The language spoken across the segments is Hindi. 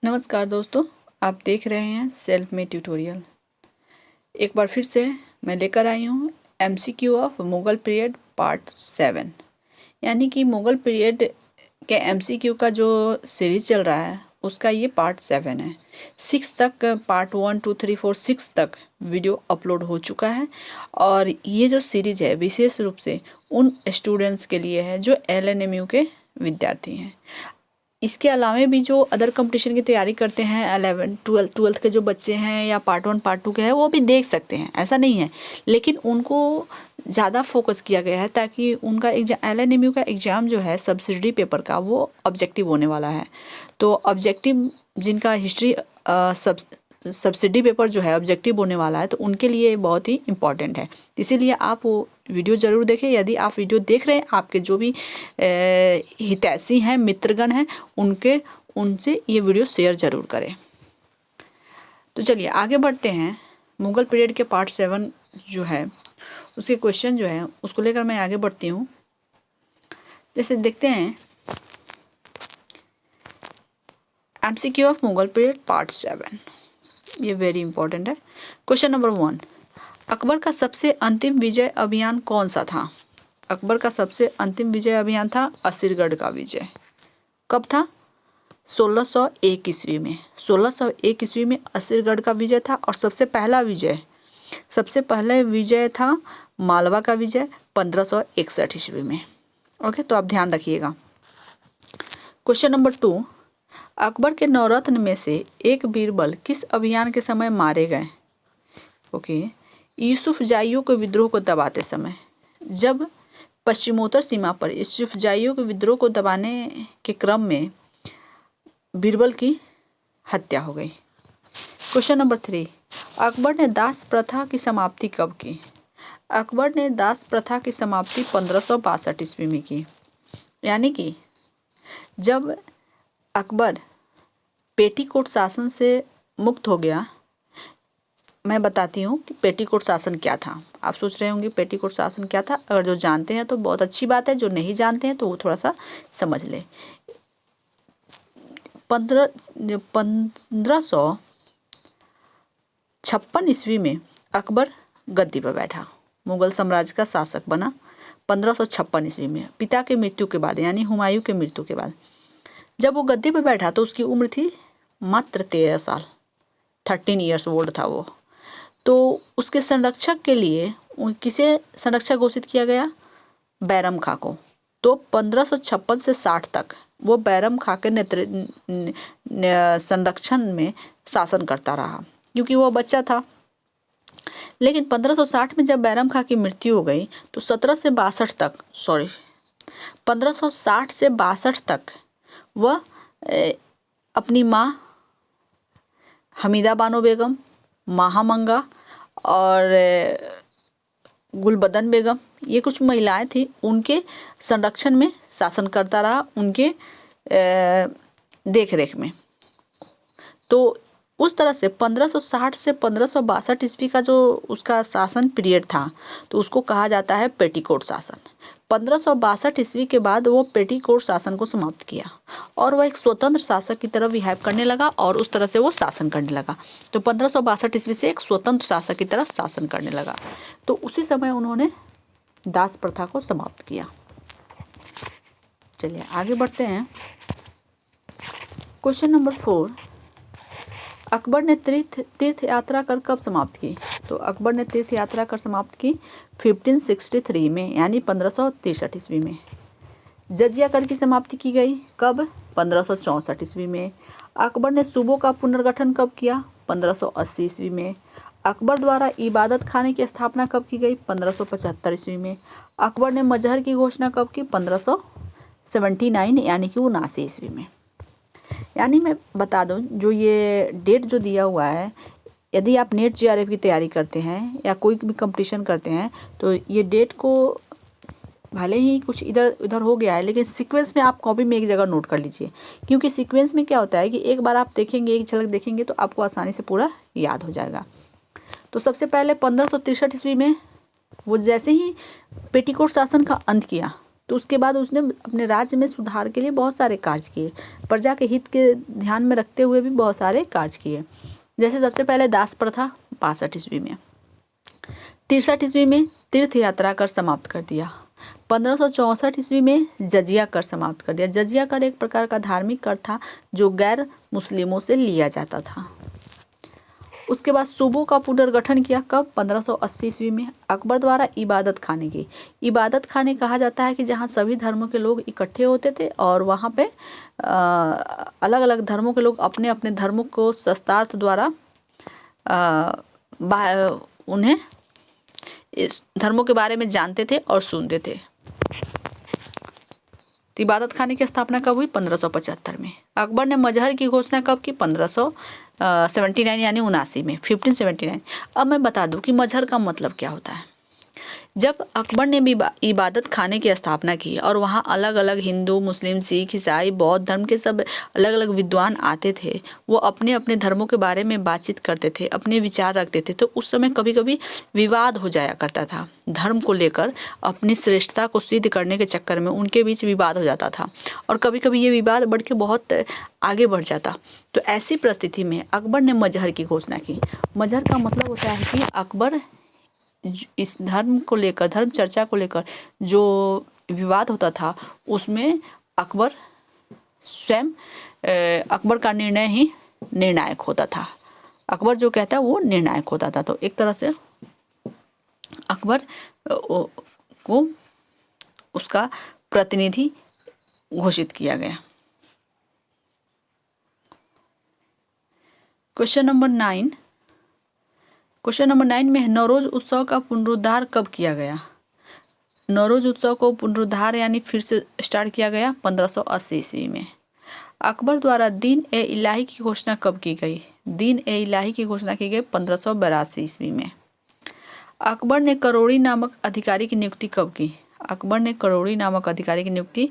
नमस्कार दोस्तों, आप देख रहे हैं सेल्फ मेड ट्यूटोरियल। एक बार फिर से मैं लेकर आई हूँ MCQ of Mughal period part 7। यानी कि मुग़ल पीरियड के एमसीक्यू का जो सीरीज चल रहा है उसका ये पार्ट 7 है। 6 तक पार्ट 1 2 3 4 6 तक वीडियो अपलोड हो चुका है और ये जो सीरीज है विशेष रूप से उन स्टूडेंट्स के लिए है जो एलएनएमयू के विद्यार्थी हैं। इसके अलावा भी जो अदर कंपटीशन की तैयारी करते हैं 11 12 के जो बच्चे हैं या पार्ट 1 पार्ट 2 के हैं वो भी देख सकते हैं, ऐसा नहीं है। लेकिन उनको ज़्यादा फोकस किया गया है ताकि उनका एग्जाम एलएनएमयू का एग्ज़ाम जो है सब्सिडरी पेपर का वो ऑब्जेक्टिव होने वाला है। तो ऑब्जेक्टिव जिनका हिस्ट्री सब्सिडी पेपर जो है ऑब्जेक्टिव होने वाला है तो उनके लिए बहुत ही इम्पॉर्टेंट है। इसीलिए आप वो वीडियो ज़रूर देखें। यदि आप वीडियो देख रहे हैं, आपके जो भी हितैषी हैं, मित्रगण हैं, उनसे ये वीडियो शेयर ज़रूर करें। तो चलिए आगे बढ़ते हैं। मुग़ल पीरियड के पार्ट 7 जो है उसके क्वेश्चन जो है उसको लेकर मैं आगे बढ़ती हूँ। जैसे देखते हैं MCQ of Mughal period part 7, ये वेरी इंपॉर्टेंट है। क्वेश्चन नंबर 1, अकबर का सबसे अंतिम विजय अभियान कौन सा था? अकबर का सबसे अंतिम विजय अभियान था असरगढ़ का विजय। कब था? 1601 ईस्वी में। 1601 ईस्वी में असरगढ़ का विजय था। और सबसे पहले विजय था मालवा का विजय 1561 ईस्वी में। ओके, तो आप ध्यान रखिएगा। क्वेश्चन नंबर 2, अकबर के नवरत्न में से एक बीरबल किस अभियान के समय मारे गए? ओके, यूसुफजाइयों के विद्रोह को दबाते समय। जब पश्चिमोत्तर सीमा पर यूसुफजाइयों के विद्रोह को दबाने के क्रम में बीरबल की हत्या हो गई। क्वेश्चन नंबर 3, अकबर ने दास प्रथा की समाप्ति कब की? अकबर ने दास प्रथा की समाप्ति 1562 ईस्वी में की। यानी कि जब अकबर पेटीकोट शासन से मुक्त हो गया। मैं बताती हूँ कि पेटीकोट शासन क्या था। आप सोच रहे होंगे पेटीकोट शासन क्या था। अगर जो जानते हैं तो बहुत अच्छी बात है, जो नहीं जानते हैं तो वो थोड़ा सा समझ ले। 1556 ईस्वी में अकबर गद्दी पर बैठा, मुगल साम्राज्य का शासक बना 1556 ईस्वी में, पिता के मृत्यु के बाद, यानी हुमायूं के मृत्यु के बाद। जब वो गद्दी पर बैठा तो उसकी उम्र थी मात्र 13 साल, 13 ईयर्स ओल्ड था वो। तो उसके संरक्षक के लिए किसे संरक्षक घोषित किया गया? बैरम खां को। तो 1556 से 60 तक वो बैरम खां के संरक्षण में शासन करता रहा क्योंकि वो बच्चा था। लेकिन 1560 में जब बैरम खां की मृत्यु हो गई तो 1560 से 62 तक वह अपनी माँ हमीदा बानो बेगम, महामंगा और गुलबदन बेगम, ये कुछ महिलाएं थी, उनके संरक्षण में शासन करता रहा, उनके देख रेख में। तो उस तरह से 1560 से 1562 ईस्वी का जो उसका शासन पीरियड था तो उसको कहा जाता है पेटीकोट शासन। 1562 ईस्वी के बाद वो पेटीकोट शासन को समाप्त किया और वह एक स्वतंत्र शासक की तरह बिहेव करने लगा और उस तरह से वो शासन करने लगा। तो 1562 ईस्वी से एक स्वतंत्र शासक की तरह शासन करने लगा। तो उसी समय उन्होंने दास प्रथा को समाप्त किया। चलिए आगे बढ़ते हैं। क्वेश्चन नंबर 4, अकबर ने तीर्थ यात्रा कर कब समाप्त की? तो अकबर ने तीर्थ यात्रा कर समाप्त की 1563 में, यानी 1563 ईस्वी में। जजिया कर की समाप्ति की गई कब? 1564 ईस्वी में। अकबर ने सूबों का पुनर्गठन कब किया? 1580 ईस्वी में। अकबर द्वारा इबादत खाने की स्थापना कब की गई? 1575 ईस्वी में। अकबर ने मजहर की घोषणा कब की? 1579 यानी कि 79 ईस्वी में। यानी मैं बता दूं, जो ये डेट जो दिया हुआ है, यदि आप नेट जीआरएफ की तैयारी करते हैं या कोई भी कंपटीशन करते हैं तो ये डेट को भले ही कुछ इधर उधर हो गया है लेकिन सीक्वेंस में आप कॉपी में एक जगह नोट कर लीजिए। क्योंकि सीक्वेंस में क्या होता है कि एक बार आप देखेंगे, एक झलक देखेंगे तो आपको आसानी से पूरा याद हो जाएगा। तो सबसे पहले 1563 ईस्वी में वो जैसे ही पेटीकोट शासन का अंत किया तो उसके बाद उसने अपने राज्य में सुधार के लिए बहुत सारे कार्य किए, प्रजा के हित के ध्यान में रखते हुए भी बहुत सारे कार्य किए। जैसे सबसे पहले दास प्रथा 65 ईस्वी में, 63 ईस्वी में तीर्थ यात्रा कर समाप्त कर दिया, 1564 ईस्वी में जजिया कर समाप्त कर दिया। जजिया कर एक प्रकार का धार्मिक कर था जो गैर मुस्लिमों से लिया जाता था। उसके बाद सूबों का पुनर्गठन किया, कब? 1580 ईस्वी में अकबर द्वारा इबादत खाने की। इबादत खाने कहा जाता है कि जहाँ सभी धर्मों के लोग इकट्ठे होते थे और वहाँ पे अलग अलग धर्मों के लोग अपने अपने धर्मों को शस्त्रार्थ द्वारा उन्हें इस धर्मों के बारे में जानते थे और सुनते थे। तो इबादत खाने की स्थापना कब हुई? 1575 में। अकबर ने मजहर की घोषणा कब की? 1579 यानी 79 में, 1579। अब मैं बता दूं कि मजहर का मतलब क्या होता है। जब अकबर ने भी इबादत खाने की स्थापना की और वहाँ अलग अलग हिंदू, मुस्लिम, सिख, ईसाई, बौद्ध धर्म के सब अलग अलग विद्वान आते थे, वो अपने अपने धर्मों के बारे में बातचीत करते थे, अपने विचार रखते थे, तो उस समय कभी कभी विवाद हो जाया करता था। धर्म को लेकर अपनी श्रेष्ठता को सिद्ध करने के चक्कर में उनके बीच विवाद हो जाता था और कभी कभी ये विवाद बढ़ के बहुत आगे बढ़ जाता। तो ऐसी परिस्थिति में अकबर ने मजहर की घोषणा की। मजहर का मतलब होता है कि अकबर इस धर्म को लेकर, धर्म चर्चा को लेकर जो विवाद होता था उसमें अकबर स्वयं, अकबर का निर्णय ही निर्णायक होता था। अकबर जो कहता है वो निर्णायक होता था। तो एक तरह से अकबर को उसका प्रतिनिधि घोषित किया गया। क्वेश्चन नंबर 9 में नवरोज उत्सव का पुनरुद्धार कब किया गया? नवरोज उत्सव को पुनरुद्धार यानी फिर से स्टार्ट किया गया 1580 ईस्वी में। अकबर द्वारा दीन ए इलाही की घोषणा कब की गई? दीन ए इलाही की घोषणा की गई 1582 ईस्वी में। अकबर ने करोड़ी नामक अधिकारी की नियुक्ति कब की? अकबर ने करोड़ी नामक अधिकारी की नियुक्ति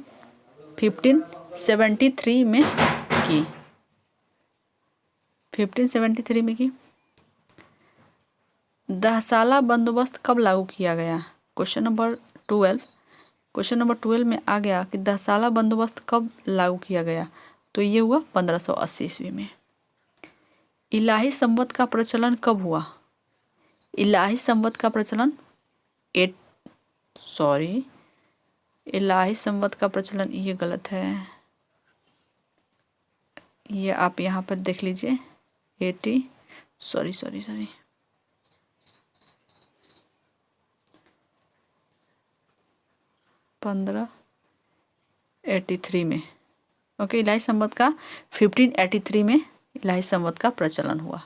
1573 में की। 1573 में की। दहसाला बंदोबस्त कब लागू किया गया? क्वेश्चन नंबर 12 में आ गया कि दहसाला बंदोबस्त कब लागू किया गया, तो ये हुआ 1580 ईस्वी में। इलाही संवत का प्रचलन कब हुआ? इलाही संवत का प्रचलन इलाही संवत का प्रचलन, ये गलत है, ये आप यहाँ पर देख लीजिए। 1583 में। ओके, इलाही संवत का 1583 में इलाही संवत का प्रचलन हुआ।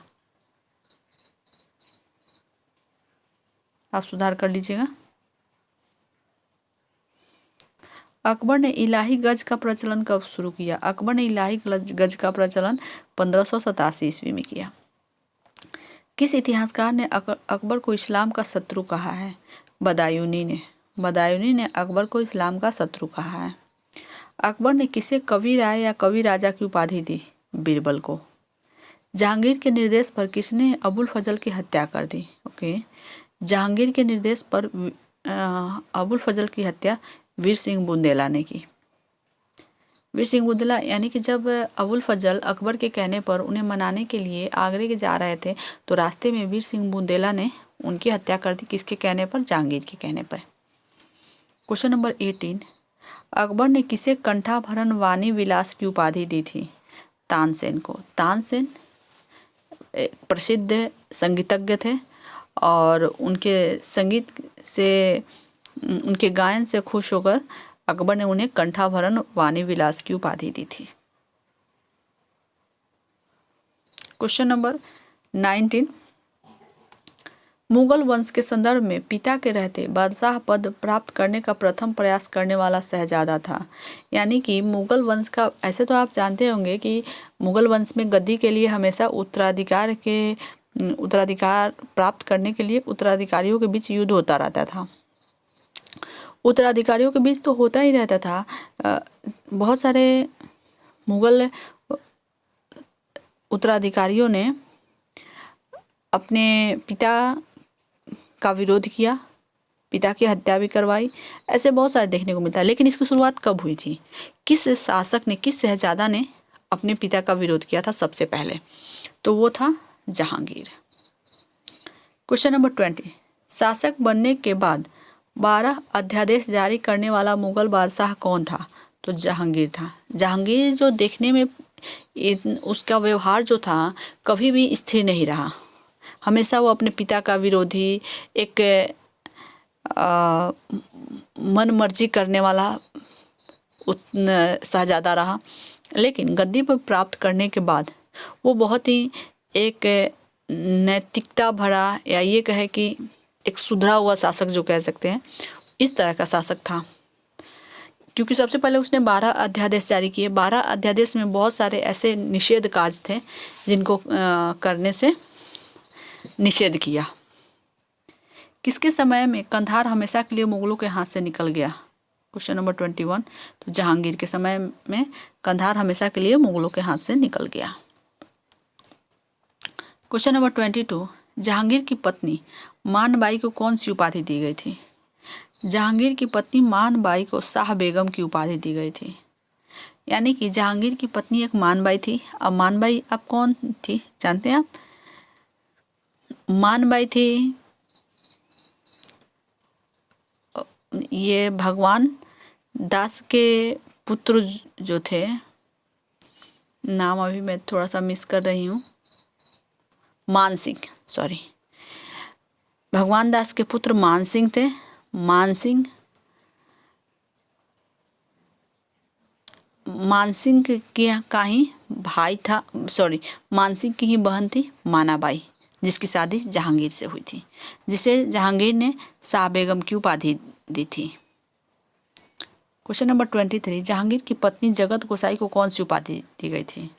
आप सुधार कर लीजिएगा। अकबर ने इलाही गज का प्रचलन कब शुरू किया? अकबर ने इलाही गज का प्रचलन 1587 ईस्वी में किया। किस इतिहासकार ने अकबर को इस्लाम का शत्रु कहा है? बदायूनी ने अकबर को इस्लाम का शत्रु कहा है। अकबर ने किसे कवि राय या कवि राजा की उपाधि दी? बीरबल को। जहांगीर के निर्देश पर किसने अबुल फजल की हत्या कर दी? ओके, जहांगीर के निर्देश पर अबुल फजल की हत्या वीर सिंह बुंदेला ने की। वीर सिंह बुंदेला यानी कि जब अबुल फजल अकबर के कहने पर उन्हें मनाने के लिए आगरे के जा रहे थे तो रास्ते में वीर सिंह बुंदेला ने उनकी हत्या कर दी। किसके कहने पर? जहांगीर के कहने पर। क्वेश्चन नंबर 18, अकबर ने किसे कंठाभरण वाणी विलास की उपाधि दी थी? तानसेन को। तानसेन प्रसिद्ध संगीतज्ञ थे और उनके संगीत से, उनके गायन से खुश होकर अकबर ने उन्हें कंठाभरण वाणी विलास की उपाधि दी थी। क्वेश्चन नंबर 19, मुगल वंश के संदर्भ में पिता के रहते बादशाह पद प्राप्त करने का प्रथम प्रयास करने वाला शहजादा था। यानी कि मुगल वंश का, ऐसे तो आप जानते होंगे कि मुगल वंश में गद्दी के लिए हमेशा उत्तराधिकार प्राप्त करने के लिए उत्तराधिकारियों के बीच युद्ध होता रहता था। उत्तराधिकारियों के बीच तो होता ही रहता था। बहुत सारे मुगल उत्तराधिकारियों ने अपने पिता का विरोध किया पिता की हत्या भी करवाई, ऐसे बहुत सारे देखने को मिलता है। लेकिन इसकी शुरुआत कब हुई थी, किस शासक ने, किस शहजादा ने अपने पिता का विरोध किया था सबसे पहले, तो वो था जहांगीर। क्वेश्चन नंबर 20, शासक बनने के बाद 12 अध्यादेश जारी करने वाला मुगल बादशाह कौन था, तो जहांगीर था। जहांगीर जो देखने में उसका व्यवहार जो था कभी भी स्थिर नहीं रहा, हमेशा वो अपने पिता का विरोधी, एक मन मर्जी करने वाला शहजादा रहा। लेकिन गद्दी पर प्राप्त करने के बाद वो बहुत ही एक नैतिकता भरा, या ये कहे कि एक सुधरा हुआ शासक जो कह सकते हैं, इस तरह का शासक था। क्योंकि सबसे पहले उसने 12 अध्यादेश जारी किए। 12 अध्यादेश में बहुत सारे ऐसे निषेध कार्य थे जिनको करने से निषेध किया। किसके समय में कंधार हमेशा के लिए मुगलों के हाथ से निकल गया, क्वेश्चन नंबर 21, तो जहांगीर के समय में कंधार हमेशा के लिए मुगलों के हाथ से निकल गया। क्वेश्चन नंबर 22, जहांगीर की पत्नी मानबाई को कौन सी उपाधि दी गई थी। जहांगीर की पत्नी मानबाई को शाह बेगम की उपाधि दी गई थी। यानी कि जहांगीर की पत्नी एक मानबाई थी। अब मानबाई अब कौन थी जानते हैं आप, मानबाई थी ये भगवान दास के पुत्र जो थे, नाम अभी मैं थोड़ा सा मिस कर रही हूँ, मानसिंह, सॉरी, भगवान दास के पुत्र मानसिंह थे। मानसिंह का ही भाई था, सॉरी, मानसिंह की ही बहन थी मानाबाई, जिसकी शादी जहांगीर से हुई थी, जिसे जहांगीर ने शाह बेगम की उपाधि दी थी। क्वेश्चन नंबर 23, जहांगीर की पत्नी जगत गोसाई को कौन सी उपाधि दी गई थी।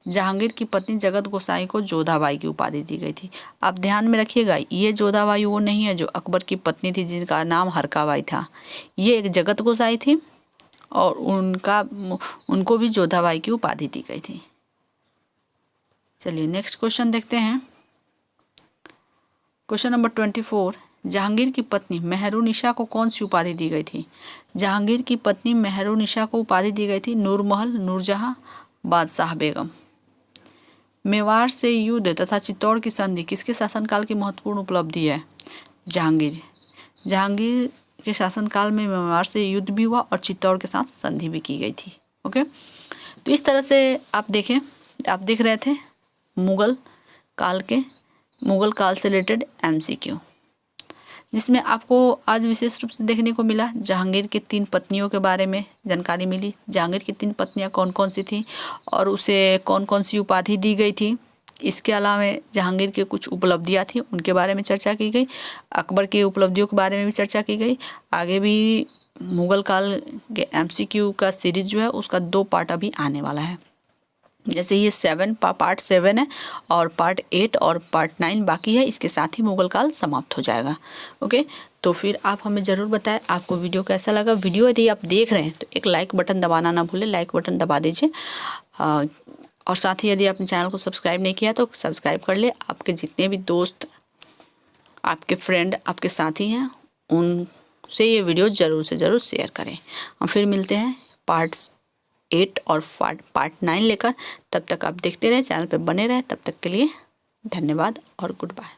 जहांगीर की पत्नी जगत गोसाई को जोधाबाई की उपाधि दी गई थी। आप ध्यान में रखिएगा, ये जोधाबाई वो नहीं है जो अकबर की पत्नी थी जिनका नाम हरकाबाई था। ये एक जगत गोसाई थी और उनको भी जोधाबाई की उपाधि दी गई थी। चलिए नेक्स्ट क्वेश्चन देखते हैं। क्वेश्चन नंबर 24, जहांगीर की पत्नी मेहरुनिसा को कौन सी उपाधि दी गई थी। जहांगीर की पत्नी मेहरुनिसा को उपाधि दी गई थी नूरमहल, नूरजहां, बादशाह बेगम। मेवाड़ से युद्ध तथा चित्तौड़ की संधि किसके शासनकाल की महत्वपूर्ण उपलब्धि है। जहांगीर। जहांगीर के शासनकाल में मेवाड़ से युद्ध भी हुआ और चित्तौड़ के साथ संधि भी की गई थी। ओके, तो इस तरह से आप देखें, आप देख रहे थे मुगल काल से रिलेटेड MCQ, जिसमें आपको आज विशेष रूप से देखने को मिला जहांगीर की 3 पत्नियों के बारे में जानकारी मिली। जहांगीर की 3 पत्नियां कौन कौन सी थी और उसे कौन कौन सी उपाधि दी गई थी। इसके अलावा जहांगीर की कुछ उपलब्धियां थी उनके बारे में चर्चा की गई। अकबर की उपलब्धियों के बारे में भी चर्चा की गई। आगे भी मुगल काल के MCQ का सीरीज जो है उसका 2 पार्ट अभी आने वाला है। जैसे ये पार्ट 7 है और पार्ट 8 और पार्ट 9 बाकी है, इसके साथ ही मुगल काल समाप्त हो जाएगा। ओके, तो फिर आप हमें ज़रूर बताएं आपको वीडियो कैसा लगा। वीडियो यदि आप देख रहे हैं तो एक लाइक बटन दबाना ना भूलें, लाइक बटन दबा दीजिए। और साथ ही यदि आपने चैनल को सब्सक्राइब नहीं किया तो सब्सक्राइब कर ले। आपके जितने भी दोस्त, आपके फ्रेंड, आपके साथी हैं उनसे ये वीडियो ज़रूर से ज़रूर शेयर करें। हम फिर मिलते हैं पार्ट 8 और पार्ट 9 लेकर। तब तक आप देखते रहे, चैनल पर बने रहे। तब तक के लिए धन्यवाद और गुड बाय।